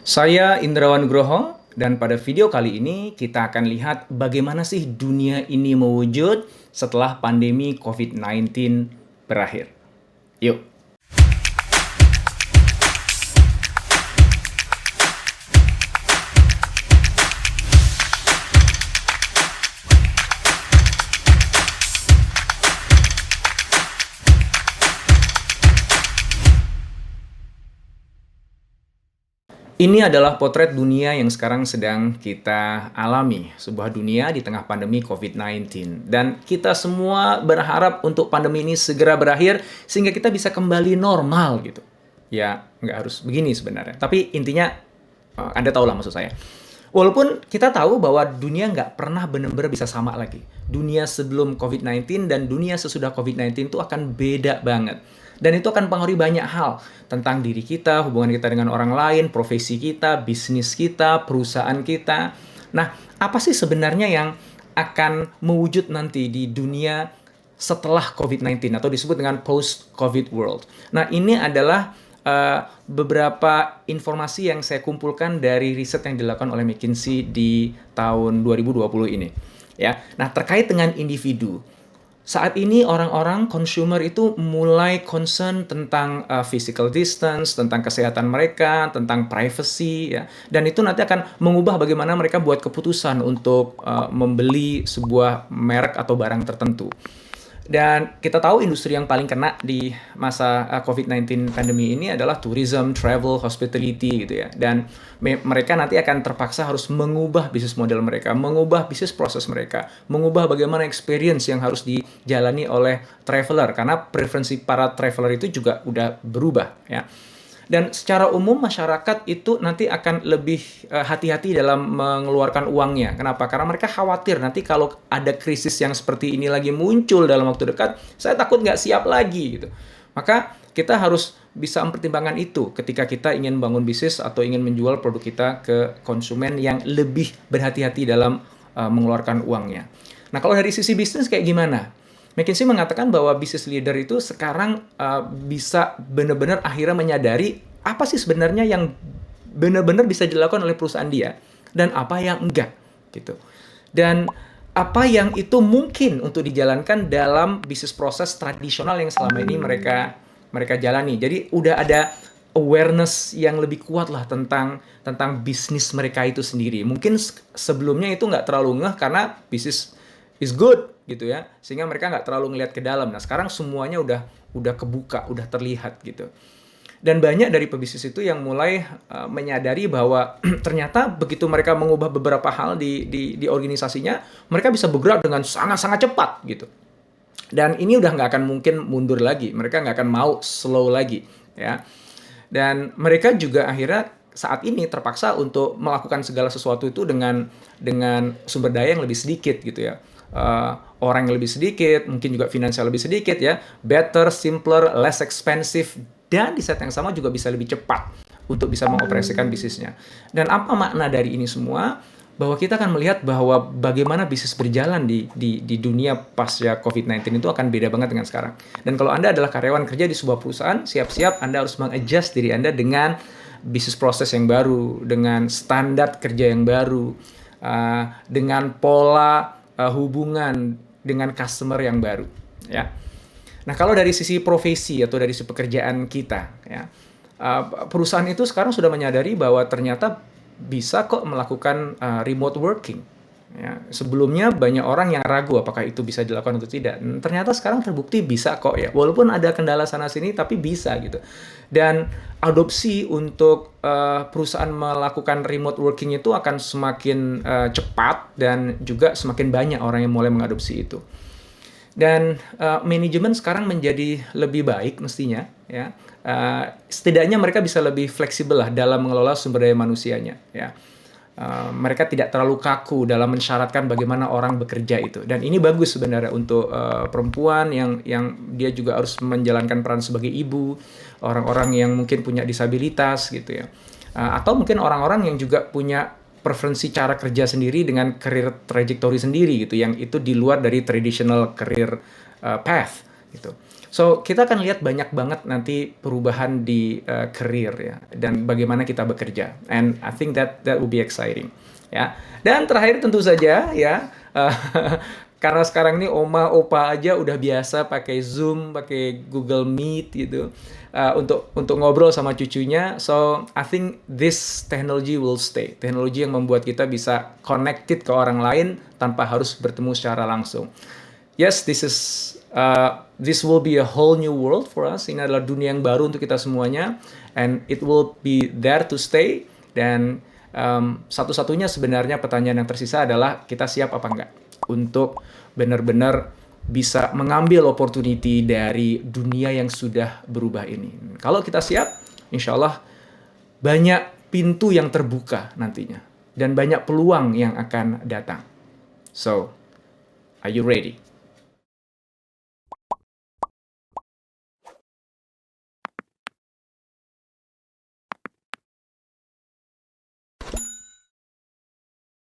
Saya Indrawan Nugroho, dan pada video kali ini kita akan lihat bagaimana sih dunia ini mewujud setelah pandemi COVID-19 berakhir. Yuk! Ini adalah potret dunia yang sekarang sedang kita alami, sebuah dunia di tengah pandemi COVID-19. Dan kita semua berharap untuk pandemi ini segera berakhir, sehingga kita bisa kembali normal gitu. Ya, nggak harus begini sebenarnya. Tapi intinya, Anda tahu lah maksud saya. Walaupun kita tahu bahwa dunia nggak pernah benar-benar bisa sama lagi. Dunia sebelum COVID-19 dan dunia sesudah COVID-19 itu akan beda banget. Dan itu akan mempengaruhi banyak hal tentang diri kita, hubungan kita dengan orang lain, profesi kita, bisnis kita, perusahaan kita. Nah, apa sih sebenarnya yang akan mewujud nanti di dunia setelah COVID-19 atau disebut dengan post-COVID world? Nah, ini adalah beberapa informasi yang saya kumpulkan dari riset yang dilakukan oleh McKinsey di tahun 2020 ini. Ya, nah terkait dengan individu. Saat ini orang-orang consumer itu mulai concern tentang physical distance, tentang kesehatan mereka, tentang privacy, ya. Dan itu nanti akan mengubah bagaimana mereka buat keputusan untuk membeli sebuah merek atau barang tertentu. Dan kita tahu industri yang paling kena di masa COVID-19 pandemi ini adalah tourism, travel, hospitality gitu ya. Dan mereka nanti akan terpaksa harus mengubah bisnis model mereka, mengubah bisnis proses mereka, mengubah bagaimana experience yang harus dijalani oleh traveler, karena preferensi para traveler itu juga udah berubah ya. Dan secara umum masyarakat itu nanti akan lebih hati-hati dalam mengeluarkan uangnya. Kenapa? Karena mereka khawatir nanti kalau ada krisis yang seperti ini lagi muncul dalam waktu dekat, saya takut nggak siap lagi gitu. Maka kita harus bisa mempertimbangkan itu ketika kita ingin bangun bisnis atau ingin menjual produk kita ke konsumen yang lebih berhati-hati dalam mengeluarkan uangnya. Nah, kalau dari sisi bisnis kayak gimana? McKinsey mengatakan bahwa business leader itu sekarang bisa benar-benar akhirnya menyadari apa sih sebenarnya yang benar-benar bisa dilakukan oleh perusahaan dia dan apa yang enggak gitu. Dan apa yang itu mungkin untuk dijalankan dalam bisnis proses tradisional yang selama ini mereka jalani. Jadi udah ada awareness yang lebih kuat lah tentang bisnis mereka itu sendiri. Mungkin sebelumnya itu nggak terlalu ngeh karena bisnis is good gitu ya, sehingga mereka nggak terlalu ngelihat ke dalam. Nah sekarang semuanya udah kebuka, udah terlihat gitu. Dan banyak dari pebisnis itu yang mulai menyadari bahwa ternyata begitu mereka mengubah beberapa hal di organisasinya, mereka bisa bergerak dengan sangat-sangat cepat gitu. Dan ini udah nggak akan mungkin mundur lagi, mereka nggak akan mau slow lagi ya. Dan mereka juga akhirnya saat ini terpaksa untuk melakukan segala sesuatu itu dengan sumber daya yang lebih sedikit gitu ya. Orang yang lebih sedikit, mungkin juga finansial lebih sedikit ya, better, simpler, less expensive, dan di saat yang sama juga bisa lebih cepat untuk bisa mengoperasikan bisnisnya. Dan apa makna dari ini semua? Bahwa kita akan melihat bahwa bagaimana bisnis berjalan di dunia pasca COVID-19 itu akan beda banget dengan sekarang. Dan kalau Anda adalah karyawan kerja di sebuah perusahaan, siap-siap Anda harus mengadjust diri Anda dengan bisnis proses yang baru, dengan standar kerja yang baru, dengan pola hubungan dengan customer yang baru ya. Nah, kalau dari sisi profesi atau dari sisi pekerjaan kita ya, perusahaan itu sekarang sudah menyadari bahwa ternyata bisa kok melakukan remote working ya. Sebelumnya banyak orang yang ragu apakah itu bisa dilakukan atau tidak. Ternyata sekarang terbukti bisa kok ya. Walaupun ada kendala sana sini tapi bisa gitu. Dan adopsi untuk perusahaan melakukan remote working itu akan semakin cepat dan juga semakin banyak orang yang mulai mengadopsi itu. Dan manajemen sekarang menjadi lebih baik mestinya ya. Setidaknya mereka bisa lebih fleksibel lah dalam mengelola sumber daya manusianya ya. Mereka tidak terlalu kaku dalam mensyaratkan bagaimana orang bekerja itu. Dan ini bagus sebenarnya untuk perempuan yang dia juga harus menjalankan peran sebagai ibu, orang-orang yang mungkin punya disabilitas gitu ya. Atau mungkin orang-orang yang juga punya preferensi cara kerja sendiri dengan career trajectory sendiri gitu, yang itu di luar dari traditional career path gitu. So, kita akan lihat banyak banget nanti perubahan di career ya dan bagaimana kita bekerja. And I think that will be exciting. Ya. Dan terakhir tentu saja ya karena sekarang ini oma opa aja udah biasa pakai Zoom, pakai Google Meet gitu untuk ngobrol sama cucunya. So I think this technology will stay. Teknologi yang membuat kita bisa connected ke orang lain tanpa harus bertemu secara langsung. Yes, this will be a whole new world for us. Ini adalah dunia yang baru untuk kita semuanya, and it will be there to stay. Dan satu-satunya sebenarnya pertanyaan yang tersisa adalah kita siap apa enggak untuk benar-benar bisa mengambil opportunity dari dunia yang sudah berubah ini. Kalau kita siap, insya Allah banyak pintu yang terbuka nantinya dan banyak peluang yang akan datang. So, are you ready?